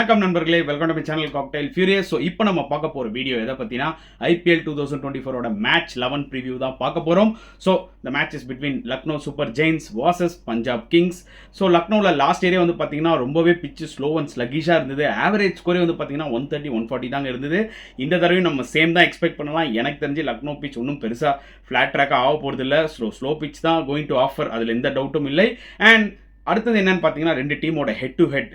வணக்கம் நண்பர்களே, welcome to my channel cocktail furious. So இப்போ நம்ம பார்க்க போகிற வீடியோ எதை பற்றினா IPL 2024 மேட்ச் 11 ப்ரிவியூ தான் பார்க்க போகிறோம். So the match is between Lucknow super Giants versus Punjab Kings. So லக்னோவில் லாஸ்ட் ஏரியா வந்து பார்த்தீங்கன்னா ரொம்பவே பிச்சு ஸ்லோ அண்ட் ஸ்லகிஷாக இருந்தது. ஆவரேஜ் ஸ்கோரே வந்து பார்த்தீங்கன்னா 130-140 தாங்க இருந்தது. இந்த தடவையும் நம்ம சேம் தான் எக்ஸ்பெக்ட் பண்ணலாம். எனக்கு தெரிஞ்சு லக்னோ பிச் ஒன்றும் பெருசாக ஃப்ளாட் ட்ராக்காக ஆக போகிறது இல்லை. ஸ்லோ பிச் தான் கோயிங் டு ஆஃபர், அதில் எந்த டவுட்டும் இல்லை. அண்ட் அடுத்தது என்னன்னு பார்த்தீங்கன்னா, ரெண்டு டீமோட ஹெட் டு ஹெட்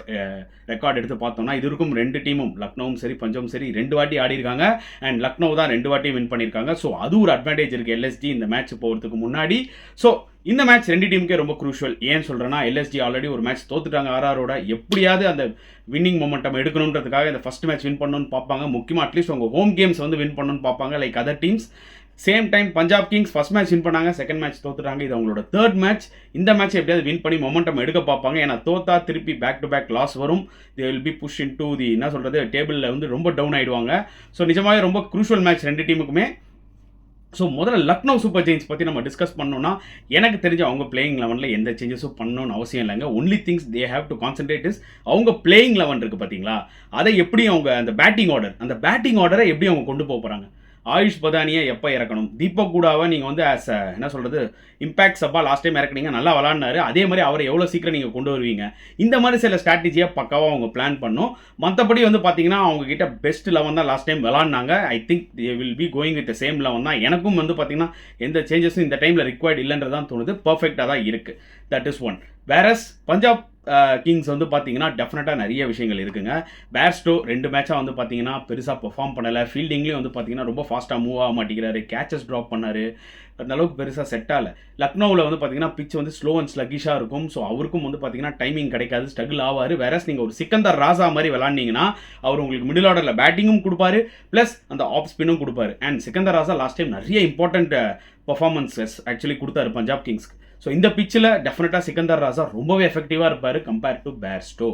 ரெக்கார்ட் எடுத்து பார்த்தோம்னா, இது இருக்கும் ரெண்டு டீமும் லக்னோவும் சரி பஞ்சாபும் சரி 2 வாட்டி ஆடி இருக்காங்க. அண்ட் லக்னோ தான் 2 வாட்டி வின் பண்ணியிருக்காங்க. ஸோ அது ஒரு அட்வான்டேஜ் இருக்குது LSG இந்த மேட்ச் போகிறதுக்கு முன்னாடி. ஸோ இந்த மேட்ச் ரெண்டு டீமுக்கே ரொம்ப குரூஷியல். ஏன்னு சொல்கிறேன்னா, LSG ஆல்ரெடி ஒரு மேட்ச் தோத்துட்டாங்க RRோட. எப்படியாவது அந்த வின்னிங் மொமெண்டம் எடுக்கணுன்றதுக்காக இந்த ஃபஸ்ட் மேட்ச் வின் பண்ணணும்னு பார்ப்பாங்க. முக்கியமாக அட்லீஸ்ட் அவங்க ஹோம் கேம்ஸ் வந்து வின் பண்ணணும்னு பார்ப்பாங்க like other teams. Same time Punjab Kings first match win பண்ணாங்க, செகண்ட் மேட்ச் தோத்துட்டாங்க. இது அவங்களோட தேர்ட் மேட்ச். இந்த மேட்ச் எப்படியாவது வின் பண்ணி மொமெண்டம் எடுக்க பார்ப்பாங்க. ஏன்னா தோத்தா திருப்பி பேக் டு பேக் லாஸ் வரும். They will be push into the என்ன சொல்கிறது டேபிளில் வந்து ரொம்ப டவுன் ஆகிடுவாங்க. ஸோ நிஜமாகவே ரொம்ப குரூஷியல் மேட்ச் ரெண்டு டீமுக்குமே. ஸோ முதல்ல லக்னோ சூப்பர் ஜெயின்ஸ் பற்றி நம்ம டிஸ்கஸ் பண்ணோம்னா, எனக்கு தெரிஞ்ச அவங்க பிளேயிங் லெவனில் எந்த சேஞ்சஸும் பண்ணணும்னு அவசியம் இல்லைங்க. Only things they have to concentrate is அவங்க பிளேயிங் லெவன் இருக்குது பார்த்தீங்களா, அதை எப்படி அவங்க அந்த பேட்டிங் ஆர்டரை எப்படி அவங்க கொண்டு போக போகிறாங்க. ஆயுஷ் பதானியை எப்போ இறக்கணும், தீபக் கூடாவை நீங்கள் வந்து ஆஸ் என்ன சொல்கிறது இம்பாக்ட் சப்பா லாஸ்ட் டைம் இறக்குனீங்க, நல்லா விளாட்னாரு. அதே மாதிரி அவரை எவ்வளோ சீக்கிரம் நீங்கள் கொண்டு வருவீங்க, இந்த மாதிரி சில ஸ்ட்ராட்டஜியாக பக்காவாக அவங்க பிளான் பண்ணும். மற்றபடி வந்து பார்த்தீங்கன்னா அவங்ககிட்ட பெஸ்ட் லெவன் தான் லாஸ்ட் டைம் விளாட்னாங்க. I think they will be going with same eleven தான். எனக்கும் வந்து பார்த்தீங்கன்னா எந்த சேஞ்சஸும் இந்த டைமில் ரிக்வயர்ட் இல்லைன்றதான் தோணுது. பர்ஃபெக்டாக தான் இருக்குது. That is one. Various Punjab Kings வந்து பார்த்தீங்கன்னா டெஃபினட்டாக நிறைய விஷயங்கள் இருக்குங்க. பேர்ஸ்டோ 2 மேட்சாக வந்து பார்த்தீங்கன்னா பெருசாக பெர்ஃபார்ம் பண்ணலை. ஃபீல்டிங்லேயும் வந்து பார்த்தீங்கன்னா ரொம்ப ஃபாஸ்ட்டாக மூவ் ஆக மாட்டேங்கிறாரு. கேச்சஸ் ட்ராப் பண்ணார், அந்த அளவுக்கு பெருசாக செட் ஆகலை. லக்னோவில் வந்து பார்த்தீங்கன்னா பிச் வந்து ஸ்லோ அண்ட் ஸ்லகிஷாக இருக்கும். ஸோ அவருக்கும் வந்து பார்த்தீங்கன்னா டைமிங் கிடைக்காது, ஸ்ட்ரகிள் ஆவார். வேறஸ் நீங்கள் ஒரு சிக்கந்தர் ராசா மாதிரி விளாண்டிங்கன்னா அவர் உங்களுக்கு மிடில் ஆர்டரில் பேட்டிங்கும் கொடுப்பாரு, ப்ளஸ் அந்த ஆஃப் ஸ்பின்னும் கொடுப்பாரு. And Sikandar Raza last time நிறைய இம்பார்ட்டன்ட் பர்ஃபார்மன்ஸஸ் ஆக்சுவலி கொடுத்தாரு பஞ்சாப் கிங்ஸ்க்கு. ஸோ இந்த பிச்சில் டெஃபினட்டாக சிக்கந்தர் ராசா ரொம்பவே எஃபெக்டிவாக இருப்பார் கம்பேர் டு பேர்ஸ்டோ.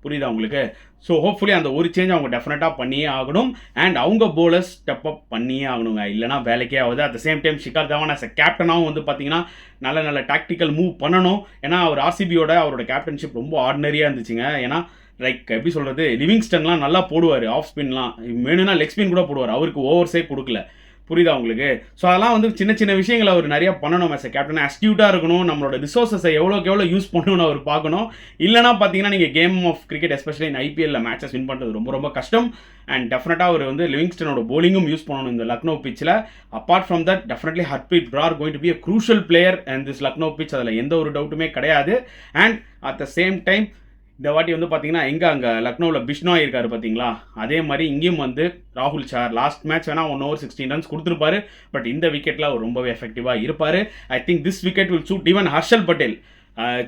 புரியுதா உங்களுக்கு? ஸோ ஹோப்ஃபுல்லி அந்த ஒரு சேஞ்ச் அவங்க டெஃபினட்டாக பண்ணியே ஆகணும். அண்ட் அவங்க போலர்ஸ் ஸ்டெப் அப் பண்ணியே ஆகணுங்க, இல்லைனா வேலைக்கே ஆகுது. At the same time Shikhar Dhawan as a கேப்டனாகவும் வந்து பார்த்தீங்கன்னா நல்ல டாக்டிக்கல் மூவ் பண்ணணும். ஏன்னா அவர் RCBயோட அவரோட கேப்டன்ஷிப் ரொம்ப ஆர்டினரியாக இருந்துச்சுங்க. ஏன்னா லைக் எப்படி சொல்கிறது, லிவிங்ஸ்டன்லாம் நல்லா போடுவார், ஆஃப் ஸ்பின்லாம் வேணும்னா லெக் ஸ்பின் கூட போடுவார், அவருக்கு ஓவர்ஸே கொடுக்கல. புரியுதா உங்களுக்கு? ஸோ அதெல்லாம் வந்து சின்ன விஷயங்கள் அவர் நிறையா பண்ணணும். ஆஸ் எ கேப்டன் அஸ்டியூட்டாக இருக்கணும். நம்மளோட ரிசோர்ஸை எவ்வளோக்கு எவ்வளோ யூஸ் பண்ணணும்னு அவர் பார்க்கணும். இல்லைனா பார்த்தீங்கன்னா நீங்கள் கேம் ஆஃப் கிரிக்கெட் எஸ்பெஷலி இந்த IPL மேட்சஸ் வின் பண்ணுறது ரொம்ப கஷ்டம். அண்ட் டெஃபினட்டாக அவர் வந்து லிவிங்ஸ்டனோட போலிங்கும் யூஸ் பண்ணணும் இந்த லக்னோ பிச்சில். Apart from that definitely Harpreet Brar going to be a crucial player and this Lucknow pitch, அதில் எந்த ஒரு டவுட்டுமே கிடையாது. And at the same time இந்த வாட்டி வந்து பார்த்தீங்கன்னா அங்கே லக்னோவில் பிஷ்னாய் இருக்கார் பார்த்தீங்களா, அதே மாதிரி இங்கேயும் வந்து ராகுல் சார் லாஸ்ட் மேட்ச் வேணால் 1 over 16 runs கொடுத்துருப்பாரு. பட் இந்த விக்கெட்டில் அவர் ரொம்பவே எஃபெக்டிவாக இருப்பார். I think this wicket will suit even Harshal Patel.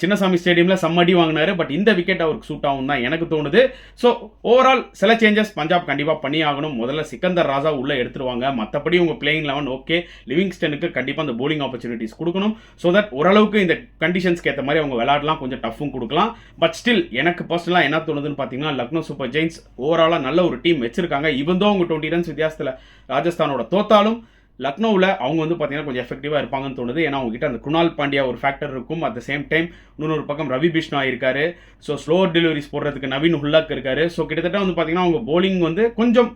Chinnaswamy ஸ்டேடியமில் செம்மடி வாங்கினார். பட் இந்த விக்கெட் அவருக்கு சூட் ஆகும் தான் எனக்கு தோணுது. ஸோ ஓவரால் சில சேஞ்சஸ் பஞ்சாப் கண்டிப்பாக பண்ணி ஆகணும். முதல்ல சிக்கந்தர் ராசா உள்ளே எடுத்துருவாங்க. மற்றபடி உங்கள் பிளேயிங் லெவன் ஓகே. லிவிங்ஸ்டனுக்கு கண்டிப்பாக அந்த போலிங் ஆப்பர்ச்சுனிட்டிஸ் கொடுக்கணும். ஸோ தட் ஓரளவுக்கு இந்த கண்டிஷன்ஸ்க்கு ஏற்ற மாதிரி அவங்க விளையாடலாம், கொஞ்சம் டஃப்பும் கொடுக்கலாம். பட் ஸ்டில் எனக்கு பர்சனலாக என்ன தோணுதுன்னு பார்த்தீங்கன்னா, லக்னோ சூப்பர் ஜெயின்ஸ் ஓவராலாக நல்ல ஒரு டீம் வச்சிருக்காங்க. இவந்தோ அவங்க 20 runs வித்தியாசத்தில் ராஜஸ்தானோட தோத்தாலும் லக்னோவில் அவங்க வந்து பார்த்தீங்கன்னா கொஞ்சம் எஃபெக்டிவாக இருப்பாங்கன்னு தோணுது. ஏன்னா அவங்ககிட்ட அந்த குணால் பாண்டியா ஒரு ஃபேக்டர் இருக்கும். அட் த சேம் டைம் இன்னொரு பக்கம் ரவி பிஷ்னாய் இருக்காரு. ஸோ ஸ்லோவர் டெலிவரிஸ் போடுறதுக்கு நவீன் ஹுல்லாக் இருக்காரு. ஸோ கிட்டத்தட்ட வந்து பார்த்தீங்கன்னா அவங்க போலிங் வந்து கொஞ்சம்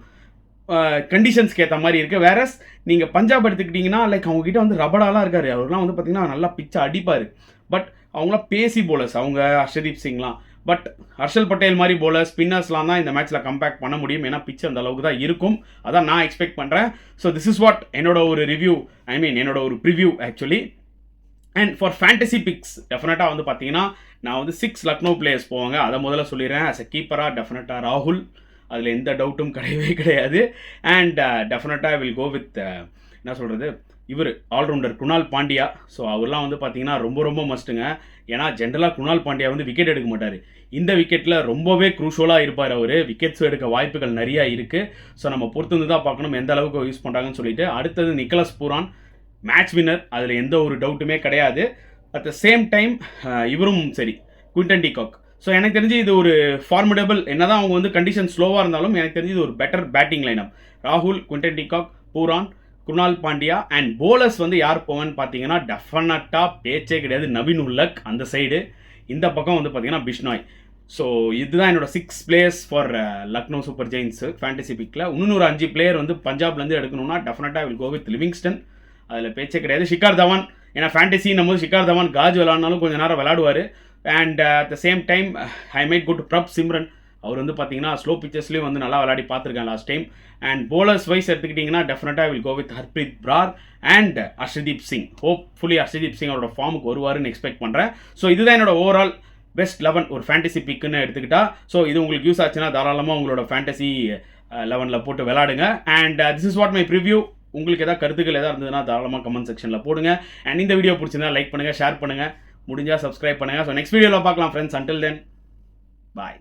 கண்டிஷன்ஸ்க்கு ஏற்ற மாதிரி இருக்குது. வேறஸ் நீங்கள் பஞ்சாப் எடுத்துக்கிட்டிங்கன்னா லைக் அவங்ககிட்ட வந்து ரபடாலாம் இருக்காரு. அவர்லாம் வந்து பார்த்தீங்கன்னா நல்லா பிச்சை அடிப்பார். பட் அவங்களாம் பேசி போலர்ஸ், அவங்க ஹர்ஷதீப் சிங்லாம். பட் ஹர்ஷல் பட்டேல் மாதிரி போலர் ஸ்பின்னர்ஸ்லாம் தான் இந்த மேட்ச்சில் கம்பேக் பண்ண முடியும். ஏன்னா பிச் அந்த அளவுக்கு தான் இருக்கும். அதான் நான் எக்ஸ்பெக்ட் பண்ணுறேன். ஸோ திஸ் இஸ் வாட் என்னோட ஒரு ரிவ்யூ, என்னோட ஒரு preview actually. And for fantasy picks டெஃபினட்டாக வந்து பார்த்தீங்கன்னா நான் வந்து 6 லக்னோ பிளேயர்ஸ் போவாங்க. அதை முதல்ல சொல்லிடுறேன். ஆஸ் எ கீப்பராக டெஃபினட்டாக ராகுல், அதில் எந்த டவுட்டும் கிடையாது. அண்ட் டெஃபினட்டாக வில் கோ வித் என்ன சொல்கிறது இவர் ஆல்ரவுண்டர் குணால் பாண்டியா. ஸோ அவர்லாம் வந்து பார்த்தீங்கன்னா ரொம்ப மஸ்ட்டுங்க. ஏன்னா ஜென்ரலாக குணால் பாண்டியா வந்து விக்கெட் எடுக்க மாட்டார். இந்த விக்கெட்டில் ரொம்பவே க்ரூஷலாக இருப்பார் அவர். விக்கெட்ஸ் எடுக்க வாய்ப்புகள் நிறையா இருக்குது. ஸோ நம்ம பொறுத்து வந்து தான் பார்க்கணும் எந்த அளவுக்கு யூஸ் பண்ணுறாங்கன்னு சொல்லிட்டு. அடுத்தது நிக்கலஸ் பூரான் மேட்ச் வின்னர், அதில் எந்த ஒரு டவுட்டுமே கிடையாது. அட் த சேம் டைம் இவரும் சரி குவிண்டன் டி காக். ஸோ எனக்கு தெரிஞ்சு இது ஒரு ஃபார்மிடபிள், என்ன தான் அவங்க வந்து கண்டிஷன் ஸ்லோவாக இருந்தாலும் எனக்கு தெரிஞ்சு இது ஒரு பெட்டர் பேட்டிங் லைனப். ராகுல், Quinton de Kock, Pooran, Krunal Pandya. And bowlers வந்து யார் போவேன்னு பார்த்தீங்கன்னா டெஃபினட்டாக பேச்சே கிடையாது, நவீன் உல்லக் அந்த சைடு. இந்த பக்கம் வந்து பார்த்தீங்கன்னா பிஷ்னாய். ஸோ இதுதான் என்னோட 6 players for Lucknow super giants fantasy பிக்கில். இன்னும் ஒரு 5 பிளேயர் வந்து பஞ்சாப்லேருந்து எடுக்கணும்னா டெஃபினட்டாக வில் கோ வித் லிவிங்ஸ்டன். அதில் பேச்சே கிடையாது. ஷிகார் தவான், ஏன்னா ஃபேண்டசின்னும் போது ஷிகார் தவான் காஜ் விளாட்னாலும் கொஞ்சம் நேரம் விளாடுவார். And at the same time I might good Prabhsimran. அவர் வந்து பார்த்தீங்கன்னா ஸ்லோ பிச்சர்ஸ்லேயும் வந்து நல்லா விளையாடி பார்த்துருக்கேன் last time. And bowlers wise எடுத்துக்கிட்டிங்கன்னா டெஃபினட்டாக will go with Harpreet Brar and Harshdeep Singh. Hopefully Harshdeep Singh அவரோட ஃபார்முக்கு வருவாருன்னு எக்ஸ்பெக்ட் பண்ணுறேன். ஸோ இதுதான் என்னோட ஓவரால் பெஸ்ட் 11 ஒரு ஃபேண்டசி பிக்குன்னு எடுத்துக்கிட்டா. ஸோ இது உங்களுக்கு யூஸ் ஆச்சுன்னா தாராளமாக உங்களோட ஃபேண்டசி 11 போட்டு விளாடுங்க. And this is what my preview. உங்களுக்கு ஏதாவது கருத்துக்கள் எதாவது இருந்ததுன்னா தாராளமாக கமெண்ட் செக்ஷனில் போடுங்க. அண்ட் இந்த வீடியோ பிடிச்சிருந்தா லைக் பண்ணுங்கள், ஷேர் பண்ணுங்கள், முடிஞ்சால் சப்ஸ்கிரைப் பண்ணுங்கள். ஸோ நெக்ஸ்ட் வீடியோவில் பார்க்கலாம் ஃப்ரெண்ட்ஸ். அன்டில் தென் பாய்.